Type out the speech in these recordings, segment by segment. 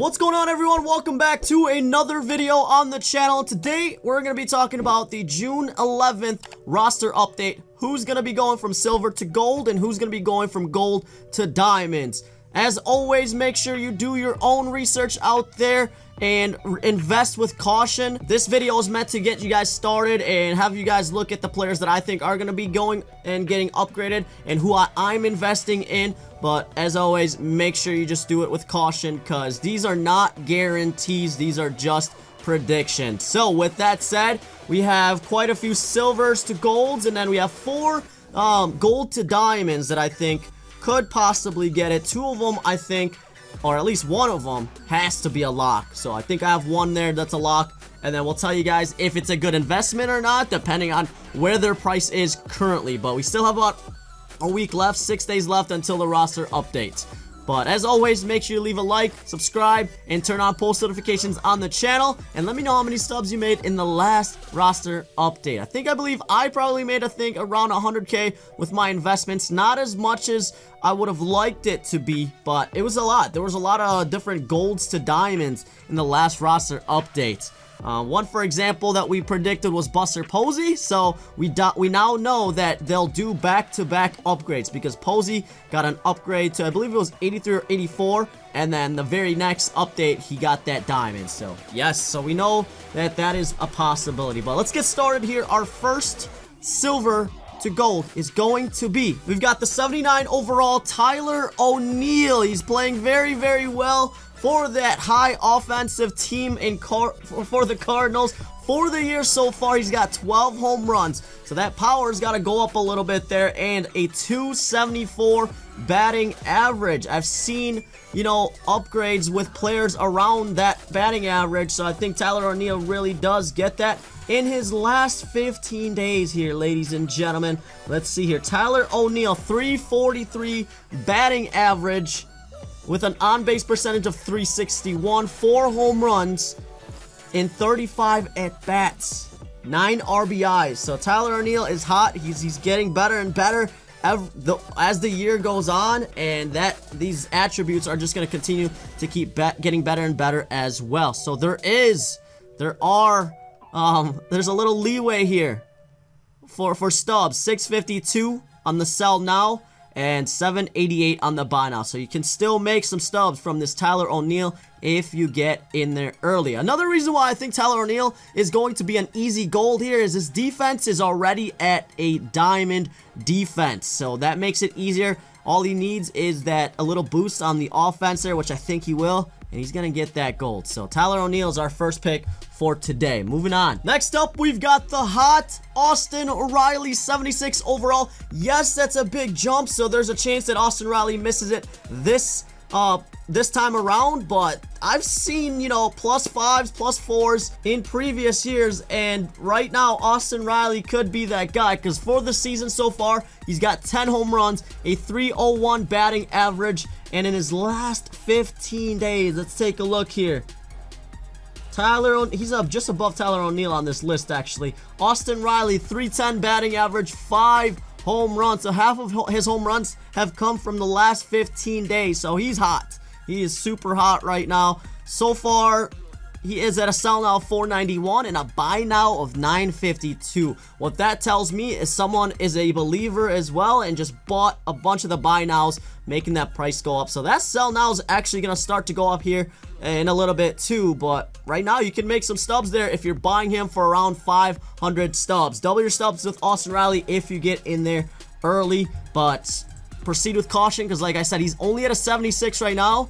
What's going on, everyone? Welcome back to another video on the channel. Today we're going to be talking about the June 11th roster update. Who's going to be going from silver to gold and who's going to be going from gold to diamonds. As always, make sure you do your own research out there and invest with caution. This video is meant to get you guys started and have you guys look at the players that I think are going to be going and getting upgraded and who I'm investing in. But as always, make sure you just do it with caution because these are not guarantees. These are just predictions. So with that said, we have quite a few silvers to golds, and then we have 4 gold to diamonds that I think could possibly get it. 2 of them, I think, or at least 1 of them has to be a lock. So I think I have 1 there that's a lock, and then we'll tell you guys if it's a good investment or not, depending on where their price is currently. But we still have about a week left, 6 days left until the roster updates. But as always, make sure you leave a like, subscribe, and turn on post notifications on the channel. And let me know how many stubs you made in the last roster update. I believe I probably made, around 100k with my investments. Not as much as I would have liked it to be, but it was a lot. There was a lot of different golds to diamonds in the last roster update. One, for example, that we predicted was Buster Posey, so we now know that they'll do back-to-back upgrades because Posey got an upgrade to, I believe it was 83 or 84, and then the very next update, he got that diamond. So, yes, so we know that that is a possibility. But let's get started here. Our first silver to gold is going to be, we've got the 79 overall Tyler O'Neill. He's playing very, very well for that high offensive team for the Cardinals. For the year so far, he's got 12 home runs. So that power's got to go up a little bit there, and a 274 batting average. I've seen, upgrades with players around that batting average, so I think Tyler O'Neill really does get that in his last 15 days here, ladies and gentlemen. Let's see here. Tyler O'Neill, 343 batting average, with an on-base percentage of 361, 4 home runs in 35 at-bats, 9 RBIs. So Tyler O'Neill is hot. He's getting better and better as the year goes on, and these attributes are just going to continue to keep getting better and better as well. So there's a little leeway here for stubs. 652 on the sell now, and 788 on the buy now. So you can still make some stubs from this Tyler O'Neill if you get in there early. Another reason why I think Tyler O'Neill is going to be an easy gold here is his defense is already at a diamond defense. So that makes it easier. All he needs is that a little boost on the offense there, which I think he will, and he's going to get that gold. So Tyler O'Neill is our first pick for today. Moving on. Next up, we've got the hot Austin Riley, 76 overall. Yes, that's a big jump, so there's a chance that Austin Riley misses it this time around, but I've seen, plus 5s, plus 4s in previous years, and right now, Austin Riley could be that guy, because for the season so far, he's got 10 home runs, a 301 batting average, and in his last 15 days, let's take a look here. He's up just above Tyler O'Neill on this list, actually. Austin Riley, 310 batting average, 5 home runs. So half of his home runs have come from the last 15 days. So he's hot. He is super hot right now. So far, he is at a sell now of 491 and a buy now of 952. What that tells me is someone is a believer as well and just bought a bunch of the buy nows, making that price go up. So that sell now is actually going to start to go up here in a little bit too. But right now, you can make some stubs there if you're buying him for around 500 stubs. Double your stubs with Austin Riley if you get in there early. But proceed with caution because, like I said, he's only at a 76 right now.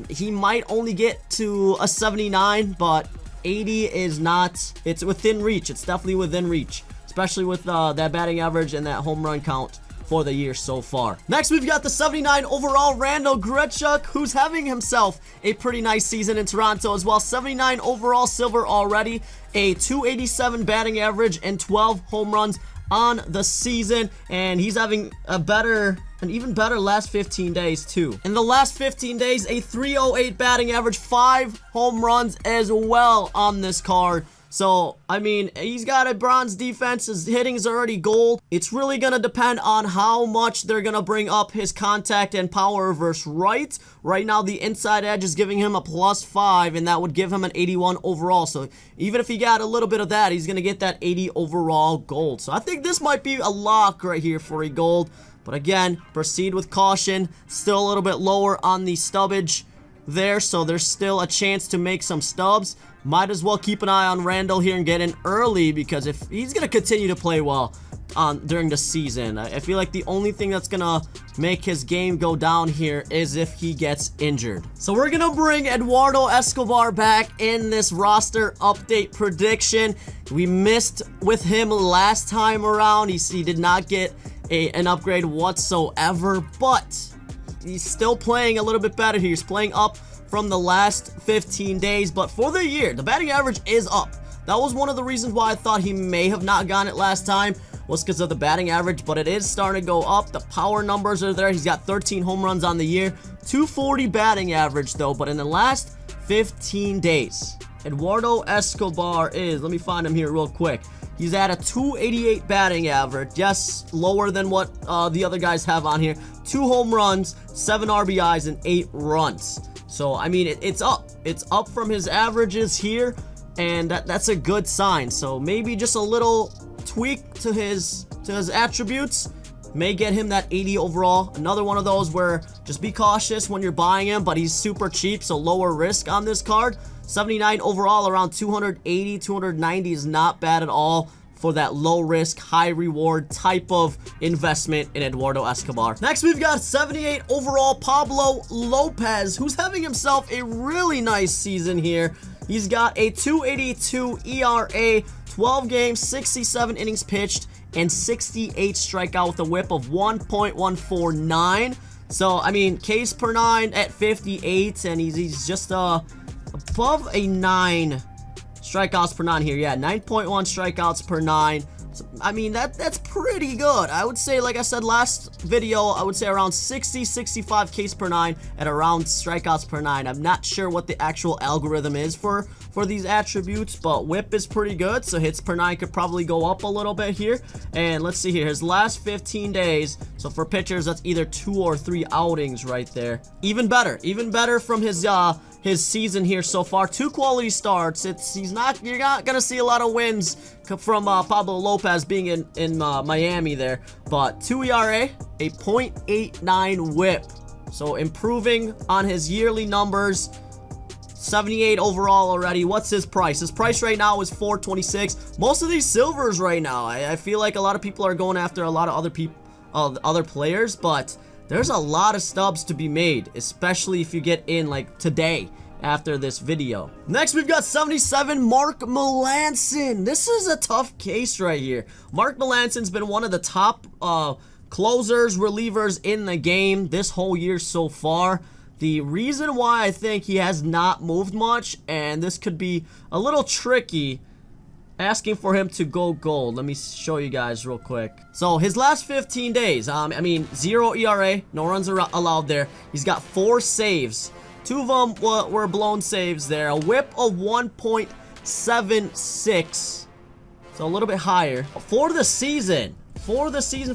He might only get to a 79, but 80 is not, it's within reach. It's definitely within reach, especially with that batting average and that home run count for the year so far. Next, we've got the 79 overall Randall Gretchuk, who's having himself a pretty nice season in Toronto as well. 79 overall silver already, a 287 batting average, and 12 home runs on the season, and he's having an even better last 15 days too. In the last 15 days, a 308 batting average, 5 home runs as well on this card. So, I mean, he's got a bronze defense. His hitting is already gold. It's really going to depend on how much they're going to bring up his contact and power versus right. Right now, the inside edge is giving him a +5, and that would give him an 81 overall. So, even if he got a little bit of that, he's going to get that 80 overall gold. So, I think this might be a lock right here for a gold. But again, proceed with caution. Still a little bit lower on the stubbage there, so there's still a chance to make some stubs. Might as well keep an eye on Randall here and get in early, because if he's going to continue to play well during the season, I feel like the only thing that's going to make his game go down here is if he gets injured. So we're going to bring Eduardo Escobar back in this roster update prediction. We missed with him last time around. He did not get an upgrade whatsoever, but he's still playing a little bit better here. He's playing up from the last 15 days, but for the year, the batting average is up. That was one of the reasons why I thought he may have not gotten it last time, was because of the batting average, but it is starting to go up. The power numbers are there. He's got 13 home runs on the year, 240 batting average though, but in the last 15 days, Eduardo Escobar is, let me find him here real quick. He's at a 288 batting average, yes, lower than what the other guys have on here. 2 home runs, 7 RBIs, and 8 runs. So, I mean, it's up. It's up from his averages here, and that's a good sign. So, maybe just a little tweak to his attributes may get him that 80 overall. Another one of those where just be cautious when you're buying him, but he's super cheap, so lower risk on this card. 79 overall, around 280, 290 is not bad at all for that low risk, high reward type of investment in Eduardo Escobar. Next, we've got 78 overall Pablo Lopez, who's having himself a really nice season here. He's got a 282 ERA, 12 games, 67 innings pitched, and 68 strikeout with a whip of 1.149. So, I mean, Ks per 9 at 58, and he's just above a 9 strikeouts per 9 here. Yeah, 9.1 strikeouts per 9. So, I mean, that's pretty good. I would say, like I said last video, I would say around 60-65 Ks per 9 at around strikeouts per 9. I'm not sure what the actual algorithm is for these attributes, but whip is pretty good, so hits per 9 could probably go up a little bit here. And let's see here, his last 15 days, so for pitchers, that's either 2 or 3 outings right there. Even better from his season here so far. 2 quality starts. You're not gonna see a lot of wins from Pablo Lopez being in Miami there, but 2 ERA, a .89 whip, so improving on his yearly numbers. 78 overall already. What's his price? His price right now is $426. Most of these silvers right now, I feel like a lot of people are going after a lot of other players, but there's a lot of stubs to be made, especially if you get in like today after this video. Next, we've got 77 Mark Malanson. This is a tough case right here. Mark Melanson's been one of the top closers, relievers in the game this whole year so far. The reason why I think he has not moved much, and this could be a little tricky, asking for him to go gold. Let me show you guys real quick. So his last 15 days, I mean, 0 ERA, no runs allowed there. He's got 4 saves. 2 of them were blown saves there. A whip of 1.76. So a little bit higher. For the season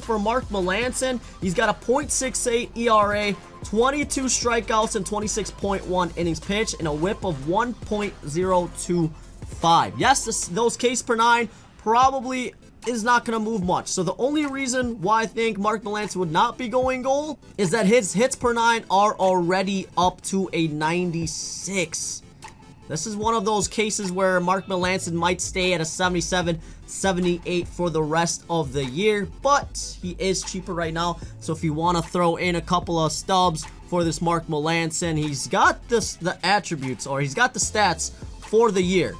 for Mark Malanson, he's got a .68 ERA, 22 strikeouts and 26.1 innings pitched, and a whip of 1.025. Yes, those Ks per 9 probably is not going to move much. So the only reason why I think Mark Malanson would not be going gold is that his hits per 9 are already up to a 96. This is one of those cases where Mark Malanson might stay at a 77, 78 for the rest of the year, but he is cheaper right now. So if you want to throw in a couple of stubs for this Mark Malanson, he's got the attributes, or he's got the stats for the year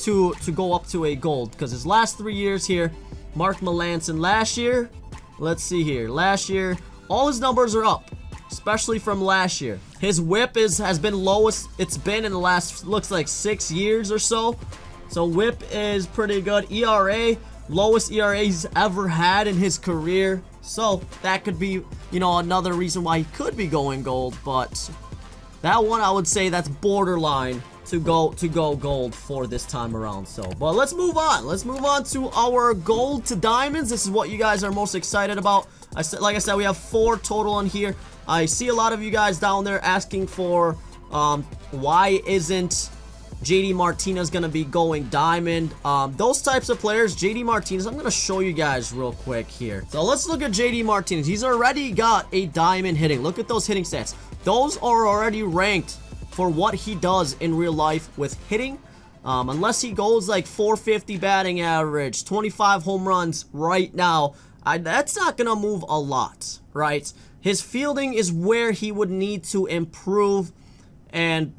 to go up to a gold, because his last 3 years here, Mark Malanson last year, let's see here, last year, all his numbers are up, especially from last year. His whip has been lowest it's been in the last, looks like 6 years or so. So whip is pretty good. ERA, lowest ERA he's ever had in his career. So that could be, you know, another reason why he could be going gold. But that one, I would say that's borderline to go gold for this time around. So, but let's move on. Let's move on to our gold to diamonds. This is what you guys are most excited about. Like I said, we have 4 total in here. I see a lot of you guys down there asking for why isn't JD Martinez gonna be going diamond. Those types of players, JD Martinez, I'm gonna show you guys real quick here. So let's look at JD Martinez. He's already got a diamond hitting. Look at those hitting stats. Those are already ranked for what he does in real life with hitting. Unless he goes like 450 batting average, 25 home runs right now, that's not gonna move a lot, right? His fielding is where he would need to improve, and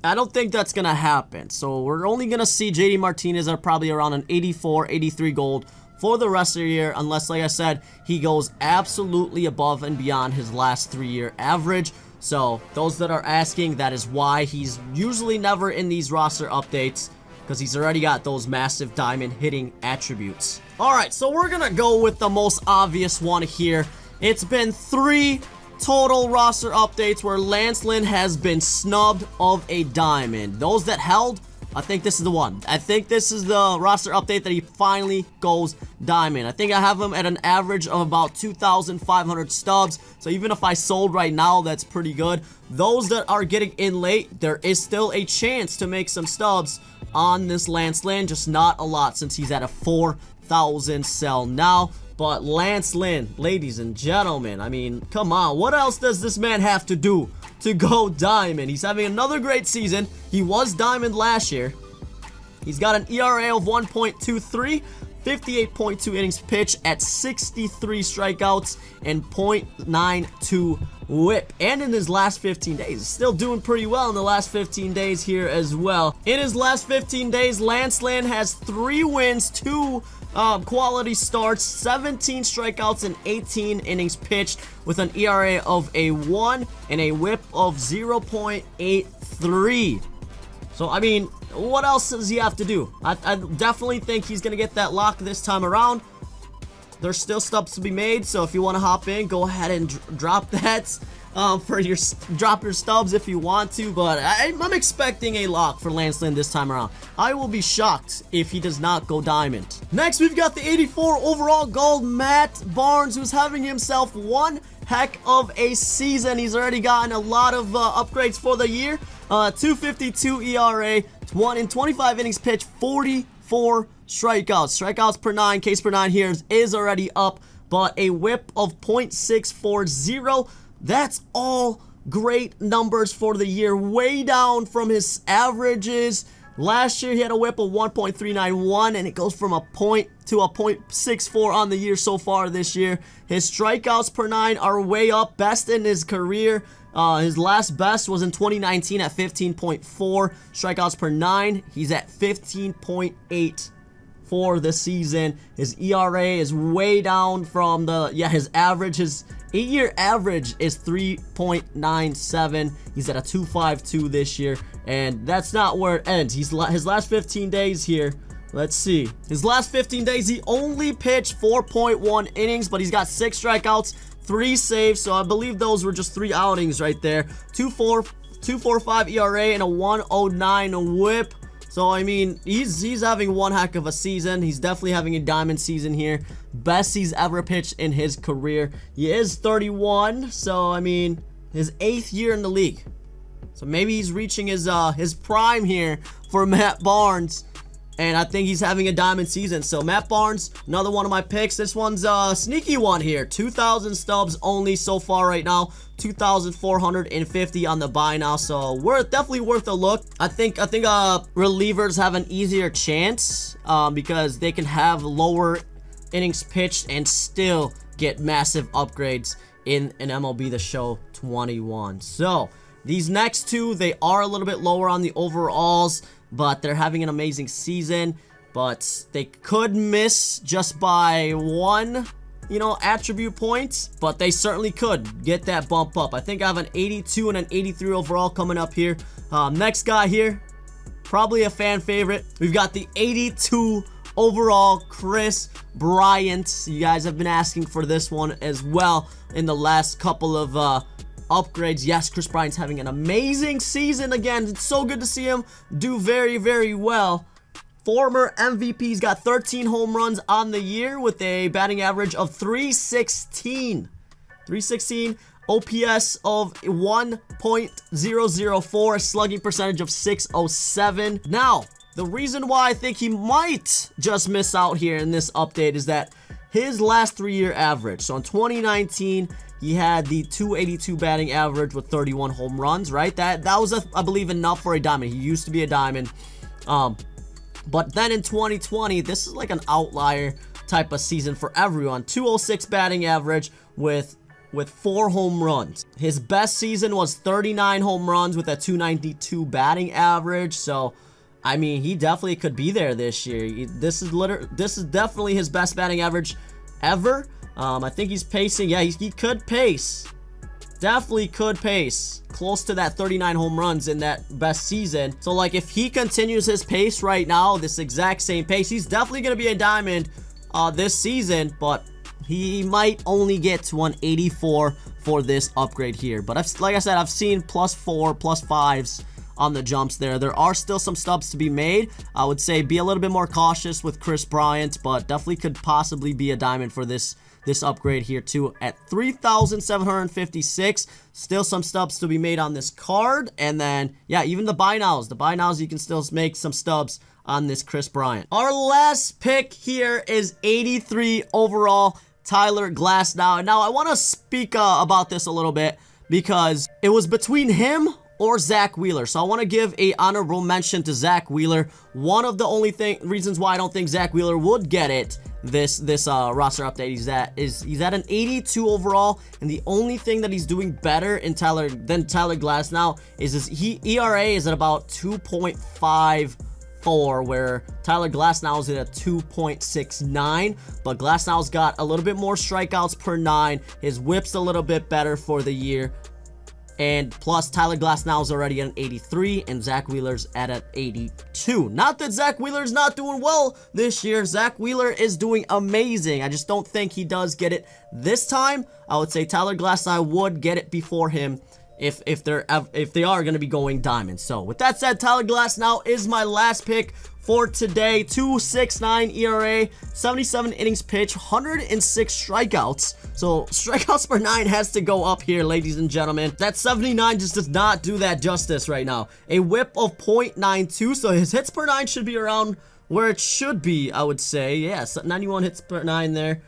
I don't think that's gonna happen. So we're only gonna see JD Martinez at probably around an 84, 83 gold for the rest of the year, unless, like I said, he goes absolutely above and beyond his last 3-year average. So those that are asking, that is why he's usually never in these roster updates, because he's already got those massive diamond hitting attributes. Alright, so we're gonna go with the most obvious one here. It's been 3 total roster updates where Lance Lynn has been snubbed of a diamond. Those that held, I think this is the one. I think this is the roster update that he finally goes diamond. I think I have him at an average of about 2,500 stubs. So even if I sold right now, that's pretty good. Those that are getting in late, there is still a chance to make some stubs on this Lance Lynn. Just not a lot since he's at a 4,000 sell now. But Lance Lynn, ladies and gentlemen, I mean, come on. What else does this man have to do to go diamond? He's having another great season. He was diamond last year. He's got an ERA of 1.23, 58.2 innings pitched at 63 strikeouts and .92 whip. And in his last 15 days, he's still doing pretty well in the last 15 days here as well. In his last 15 days, Lance Lynn has 3 wins, 2 quality starts, 17 strikeouts, and 18 innings pitched with an ERA of a 1 and a whip of 0.83. So, I mean, what else does he have to do? I definitely think he's going to get that lock this time around. There's still stubs to be made, so if you want to hop in, go ahead and drop that. Drop your stubs if you want to, but I'm expecting a lock for Lance Lynn this time around. I will be shocked if he does not go diamond. Next, we've got the 84 overall gold Matt Barnes, who's having himself one heck of a season. He's already gotten a lot of upgrades for the year. 252 ERA, 1 in 25 innings pitched, 44 strikeouts. Strikeouts per 9, Ks per 9 here is already up, but a whip of .640. That's all great numbers for the year, way down from his averages. Last year, he had a whip of 1.391, and it goes from a point to a .64 on the year so far this year. His strikeouts per 9 are way up, best in his career. His last best was in 2019 at 15.4 strikeouts per 9. He's at 15.8 for the season. His ERA is way down from his average. His 8-year average is 3.97. He's at a 2.52 this year, and that's not where it ends. His last 15 days here, let's see. His last 15 days, he only pitched 4.1 innings, but he's got 6 strikeouts, 3 saves, so I believe those were just 3 outings right there. 2.45 ERA and a 1.09 whip. So, I mean, he's having one heck of a season. He's definitely having a diamond season here. Best he's ever pitched in his career. He is 31, so, I mean, his 8th year in the league. So, maybe he's reaching his prime here for Matt Barnes. And I think he's having a diamond season. So, Matt Barnes, another one of my picks. This one's a sneaky one here. 2,000 stubs only so far right now. 2,450 on the buy now. So, definitely worth a look. I think relievers have an easier chance because they can have lower innings pitched and still get massive upgrades in an MLB The Show 21. So, these next 2, they are a little bit lower on the overalls, but they're having an amazing season. But they could miss just by 1, attribute point, but they certainly could get that bump up. I think I have an 82 and an 83 overall coming up here. Next guy here, probably a fan favorite. We've got the 82 overall Chris Bryant. You guys have been asking for this one as well in the last couple of upgrades. Yes, Chris Bryant's having an amazing season again. It's so good to see him do very, very well. Former MVP's got 13 home runs on the year with a batting average of 316. 316, OPS of 1.004, slugging percentage of 607. Now, the reason why I think he might just miss out here in this update is that his last 3-year average. So in 2019, he had the 282 batting average with 31 home runs, right? That was, I believe, enough for a diamond. He used to be a diamond. But then in 2020, this is like an outlier type of season for everyone. 206 batting average with 4 home runs. His best season was 39 home runs with a 292 batting average. So, I mean, he definitely could be there this year. This is definitely his best batting average ever. I think he's pacing. Yeah, he could pace. Definitely could pace close to that 39 home runs in that best season. So, like, if he continues his pace right now, this exact same pace, he's definitely going to be a diamond this season, but he might only get to 184 for this upgrade here. But like I said, I've seen +4, +5s on the jumps there. There are still some stubs to be made. I would say be a little bit more cautious with Chris Bryant, but definitely could possibly be a diamond for this upgrade here too at 3,756. Still some stubs to be made on this card. And then, yeah, even the buy nows. The buy nows, you can still make some stubs on this Chris Bryant. Our last pick here is 83 overall Tyler Glasnow. Now, I want to speak about this a little bit because it was between him or Zach Wheeler. So I want to give a honorable mention to Zach Wheeler. One of the only reasons why I don't think Zach Wheeler would get it this roster update he's at an 82 overall, and the only thing that he's doing better than Tyler Glasnow is his ERA is at about 2.54, where Tyler Glasnow is at a 2.69, but Glasnow's got a little bit more strikeouts per 9. His whip's a little bit better for the year. And plus, Tyler Glasnow is already at an 83, and Zach Wheeler's at an 82. Not that Zach Wheeler's not doing well this year. Zach Wheeler is doing amazing. I just don't think he does get it this time. I would say Tyler Glasnow would get it before him if they are going to be going diamond. So, with that said, Tyler Glasnow is my last pick for today. 2.69 ERA, 77 innings pitched, 106 strikeouts. So strikeouts per 9 has to go up here, ladies and gentlemen. That 79 just does not do that justice right now. A whip of 0.92, so his hits per 9 should be around where it should be, I would say. Yes, 91 hits per 9 there.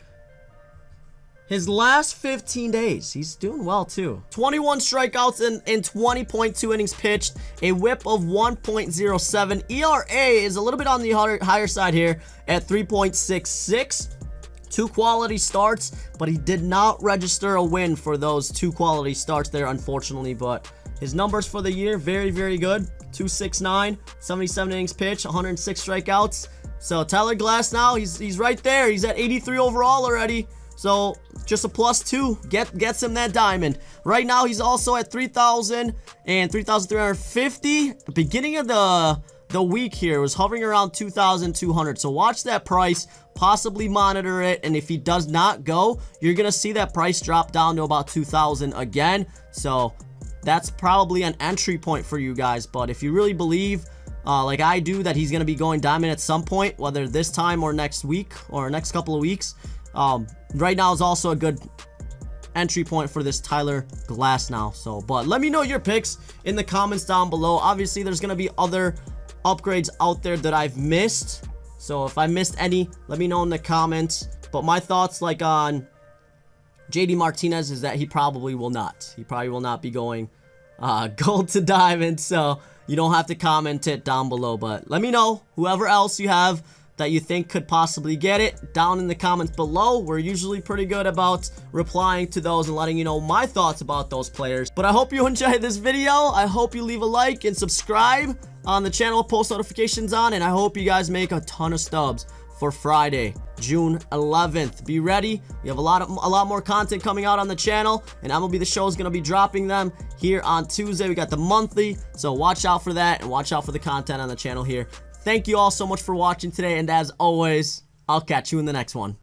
His last 15 days, he's doing well too. 21 strikeouts in 20.2 innings pitched, a whip of 1.07. ERA is a little bit on the higher side here at 3.66. 2 quality starts, but he did not register a win for those 2 quality starts there, unfortunately. But his numbers for the year, very, very good. 2.69, 77 innings pitched, 106 strikeouts. So Tyler Glasnow, he's right there. He's at 83 overall already. So just a +2 gets him that diamond. Right now he's also at 3,000 and 3,350. The beginning of the week here was hovering around 2,200. So watch that price, possibly monitor it, and if he does not go, you're gonna see that price drop down to about 2,000 again. So that's probably an entry point for you guys. But if you really believe, like I do, that he's gonna be going diamond at some point, whether this time or next week or next couple of weeks, right now is also a good entry point for this Tyler Glasnow. So, but let me know your picks in the comments down below. Obviously, there's gonna be other upgrades out there that I've missed. So if I missed any, let me know in the comments. But my thoughts, like on JD Martinez, is that he probably will not. He probably will not be going gold to diamond. So you don't have to comment it down below. But let me know whoever else you have that you think could possibly get it down in the comments below. We're usually pretty good about replying to those and letting you know my thoughts about those players. But I hope you enjoyed this video. I hope you leave a like and subscribe on the channel, post notifications on, and I hope you guys make a ton of stubs for Friday, June 11th. Be ready. We have a lot more content coming out on the channel, and MLB The Show is going to be dropping them here on Tuesday. We got the monthly, so watch out for that, and watch out for the content on the channel here. Thank you all so much for watching today, and as always, I'll catch you in the next one.